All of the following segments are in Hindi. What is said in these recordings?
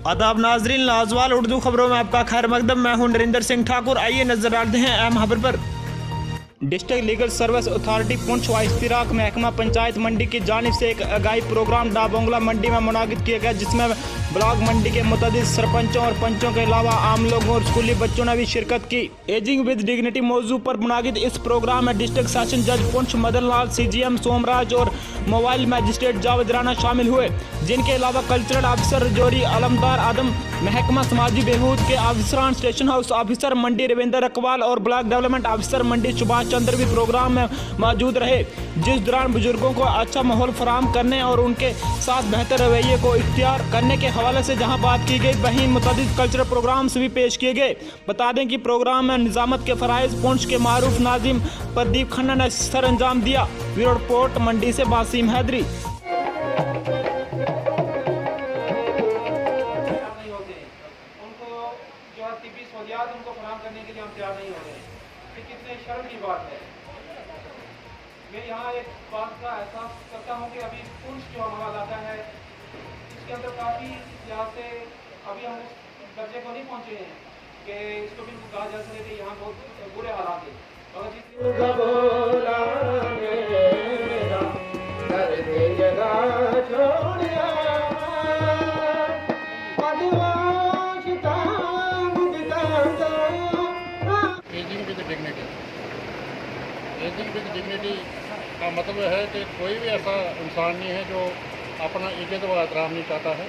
आदाब नाजरीन, लाजवाल उर्दू खबरों में आपका खैर मकदम। मैं हूं नरेंद्र सिंह ठाकुर। आइए नजर डालते हैं अहम खबर पर। District legal service authority Poonch व इश्तिराक महकमा पंचायत मंडी की जानिब से एक आगाही प्रोग्राम डाबोंगला मंडी में मुनाकिद किया गया, जिसमें ब्लॉक मंडी के मुतअद्दिद सरपंचों और पंचों के अलावा आम लोगों और स्कूली बच्चों ने भी शिरकत की। एजिंग विद डिग्निटी मौजू पर मुनाकिद इस प्रोग्राम में डिस्ट्रिक्ट सेशन जज पुंछ मदन लाल, CGM सोमराज और मोबाइल मैजिस्ट्रेट जावेद राना शामिल हुए, जिनके अलावा कल्चरल ऑफिसर रजौरी अलमदार आदम, महकमा समाजी बहबूद के ऑफिसरान, स्टेशन हाउस ऑफिसर मंडी रविंदर अकबाल और ब्लॉक डेवलपमेंट ऑफिसर मंडी सुभाष चंद्र भी प्रोग्राम में मौजूद रहे, जिस दौरान बुजुर्गों को अच्छा माहौल फराहम करने और उनके साथ बेहतर रवैये को इख्तियार करने के हवाले से जहां बात की गई, वहीं मुतअद्दिद कल्चरल प्रोग्राम्स भी पेश किए गए। बता दें कि प्रोग्राम में निजामत के फराइज पुंछ के मारूफ नाजिम प्रदीप खन्ना ने सर अंजाम दिया। ब्यूरो रिपोर्ट मंडी से बासिम हैदरी। उनको फराहम करने के लिए हम तैयार नहीं हो रहे हैं। ये कितने शर्म की बात है। मैं यहाँ एक बात का एहसास करता हूँ कि अभी पुंछ जो हमारा इलाका है, इसके अंदर काफ़ी यहाँ से अभी हम उस दर्जे को नहीं पहुँचे हैं कि इसको भी कहा जा सके कि यहाँ बहुत बुरे हालात हैं। एजिंग विद डिग्निटी का मतलब है कि कोई भी ऐसा इंसान नहीं है जो अपना इज्जत व एहतराम नहीं चाहता है।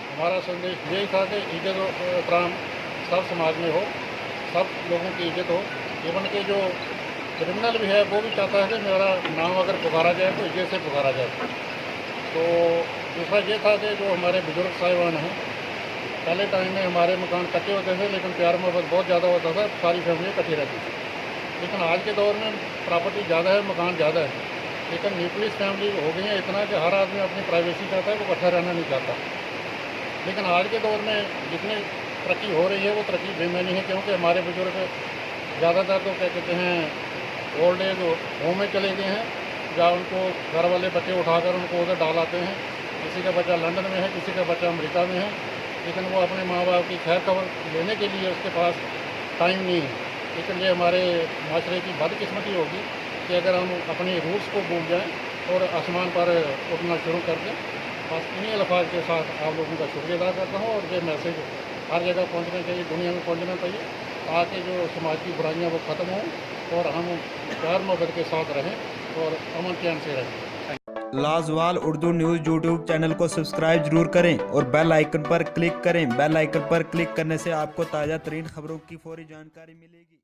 हमारा संदेश यही था कि इज्जत व एहतराम सब समाज में हो, सब लोगों की इज्जत हो। इवन के जो क्रिमिनल भी है वो भी चाहता है कि मेरा नाम अगर पुकारा जाए तो इज्जत से पुकारा जाए। तो दूसरा ये था कि जो हमारे बुजुर्ग साहिबान हैं, पहले टाइम में हमारे मकान कच्चे होते थे लेकिन प्यार मोहब्बत बहुत ज़्यादा होता था, सारी फैमिली इकट्ठी रहती थी। लेकिन आज के दौर में प्रॉपर्टी ज़्यादा है, मकान ज़्यादा है, लेकिन न्यूक्लियस फैमिली हो गई है इतना कि हर आदमी अपनी प्राइवेसी चाहता है, वो इकट्ठा रहना नहीं चाहता। लेकिन आज के दौर में जितनी तरक्की हो रही है वो तरक्की बेमानी है, क्योंकि हमारे बुजुर्ग ज़्यादातर तो क्या कहते हैं ओल्ड एज होम में चले गए हैं, जहाँ उनको घर वाले बच्चे उठाकर उनको उधर डाल आते हैं। किसी का बच्चा लंदन में है, किसी का बच्चा अमेरिका में है, लेकिन वो अपने माँ बाप की खैर खबर लेने के लिए उसके पास टाइम नहीं है। लेकिन ये हमारे माशरे की बदकिस्मती होगी कि अगर हम अपने रूट्स को भूल जाएं और आसमान पर उठना शुरू कर दें। बस इन्हीं अल्फाज के साथ आप लोगों का शुक्रिया अदा करता हूँ, और ये मैसेज हर जगह पहुँचना चाहिए, दुनिया में पहुँचना चाहिए, ताकि जो समाज की बुराइयाँ वो ख़त्म हों और हम प्यार मोहब्बत के साथ रहें और अमन चैन से रहें। लाजवाल उर्दू न्यूज़ यूट्यूब चैनल को सब्सक्राइब जरूर करें और बेल आइकन पर क्लिक करें। बेल आइकन पर क्लिक करने से आपको ताज़ा तरीन खबरों की फौरी जानकारी मिलेगी।